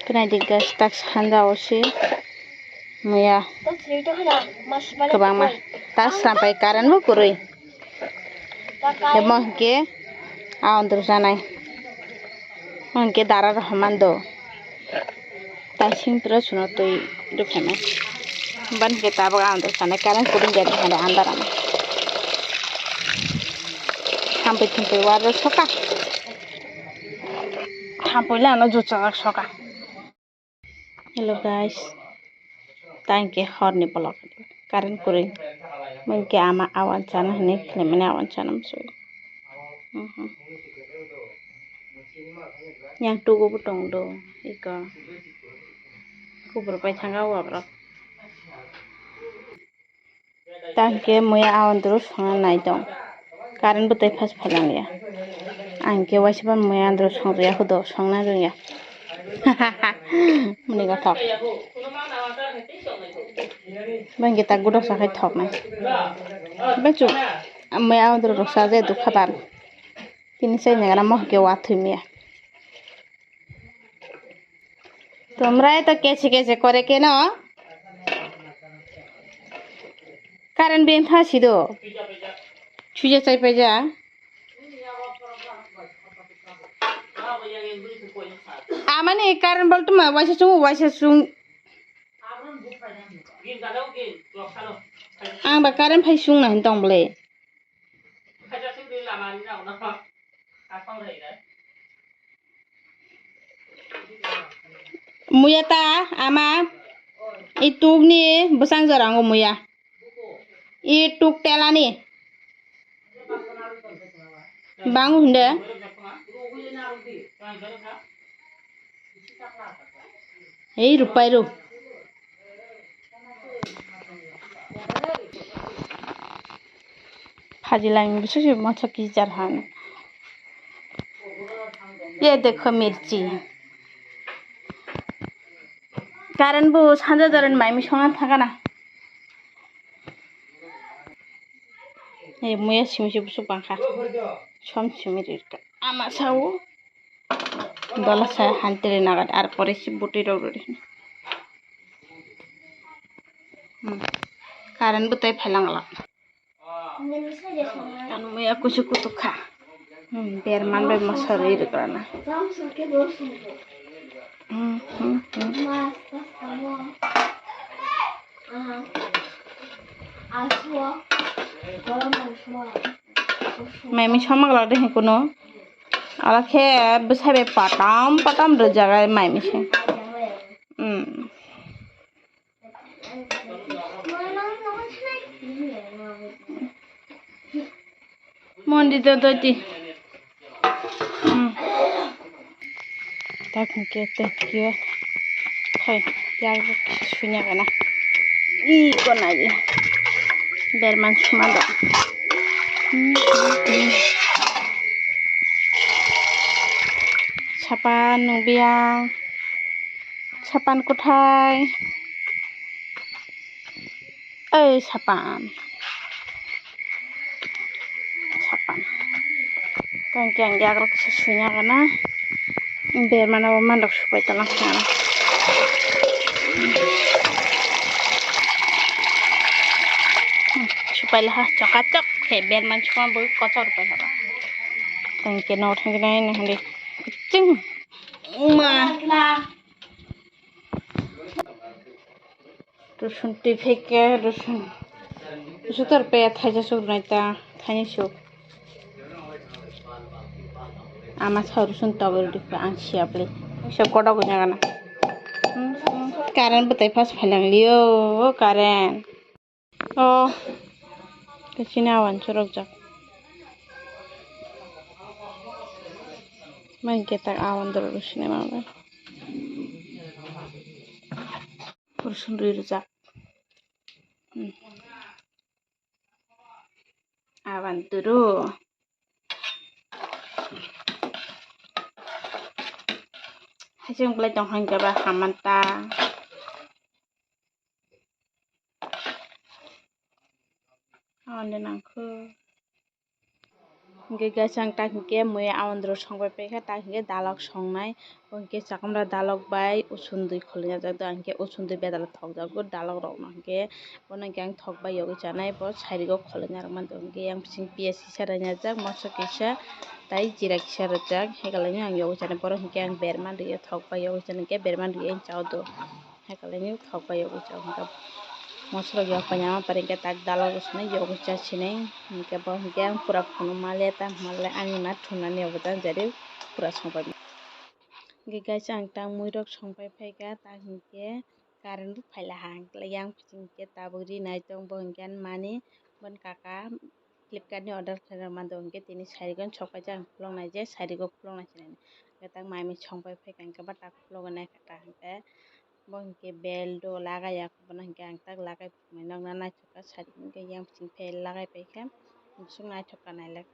Penadi gas tak handa osi muya kebang mah tas sampai karan bu kurui demo ke awan terus anai mungkin darah rahman do tasing terus no tu dukana ban kita awan terus anai karan kurung jadi ada andaran sampai waras soka sampai lah no jual soka. Hello guys, thank you horny blog karan kuring mungkin ama awan sana ni klemene awan sana masuk yang tugu butong do ika kubur pai thanga wabra thank you muya awan terus hanga nai dong karan butai phas phalang ya angke wasiban muya terus hangria hudo sangna ruya muni ga thok bang kita gudok sakai thok nai becu muya awan terus saje du khabar kini sai nagara moh ke wathumia তোমরা তো কেচে কেচে করে কেন current বিন থাসি দো ছুজে চাই পাই যা আমানে current বলতো মা ওয়াইসে সুং आं बा कारेन्ट फाइ सुं ना दं बले muya ta ama ituk ni besang jarang muya ituk telani bangun hende hei rupai ru फाजिलांग बिसुसु मछक की जरहान ये देखो मिर्ची कारण बो सानजा जरन माइमी संना थाका ना ए मुया सिमिसु बुसु बांखा सम सिमिरिका आमा साउ दला सा हानतेले नागाद आर परे सि बुटी रौरे कारण बुताय फैलांगला kan muya kusu kutuka biar man be masari rekrana mami sama kalau deh kuno ala ke besar be patam rejaga mami sih Mondi to ti tak ngete kia hai yang sunya kana I kona ji berman sumada sapan nubiang sapan kuthai sapan Tangkiang jagrok sesunya kana biar mana mandok supaya tenang sana supaya lah cocok kayak biar man cuma boleh kocor apa apa tangkiang nor tangkiang ini nanti kucing rusun TV ke rusun terpe thaja sur naita thani sur ama sarusun tawar di ang siap le siap koda punya kana karen betai pas phalang liyo karen oh kecina awan curug jak main kita awan terus ni mama kursun rirjak awan terus Hajung play tong hang jaba hamanta awan denangku hingke guys ang tak hingke mui amondro songbai paikha tak hingke dalog songnai hingke chakamra dalog bai usundui kholinajak hingke usundui bedal thokjago dalog rok no hingke bono hingke ang thokbai yogoi chanai bo side o kholaina mantho hingke yang bising piyaj kisa rainajak moso kisa tai jira kisa rijak haikalaino ang yogoi chanai boro hingke ang berma rwio thokbai yogoi chanai hingke berma rwio ang chao do haikalaino thokbai yogoi chao hingke mosoro yok panyama par hingke tak dalog rosonai yogoi chasinai hingke bo hingke ang pura phunu male ta male ani ma thunani obojak jari pura songbai hingke guys ang tang mui rok songbai phaika tak hingke current bo pailaha yang bising hingke tabuk rinai tong bo hingke mani bon kaka Flipkart ni order khaina mantho hingke tini side o sokpaijak ang khuloknai je side o khuloknai chinani hingke tak mai mui songbai phaika hingke batak khulogoi naikha hingke bo hingke belt o lagaiya bono hingke ang tak lagai phumai nokna naithoka side hingke yang bising lagai paikha musuk naithoka nailek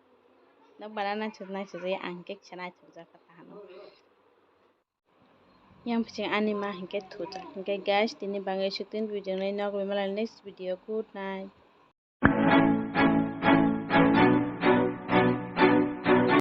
nok bana naithokjai ang hingke kisa naithokjaka tahano yang bising ani ma hingke thujak hingke guys tini bangui suktin video nai nogoi mala next video good night.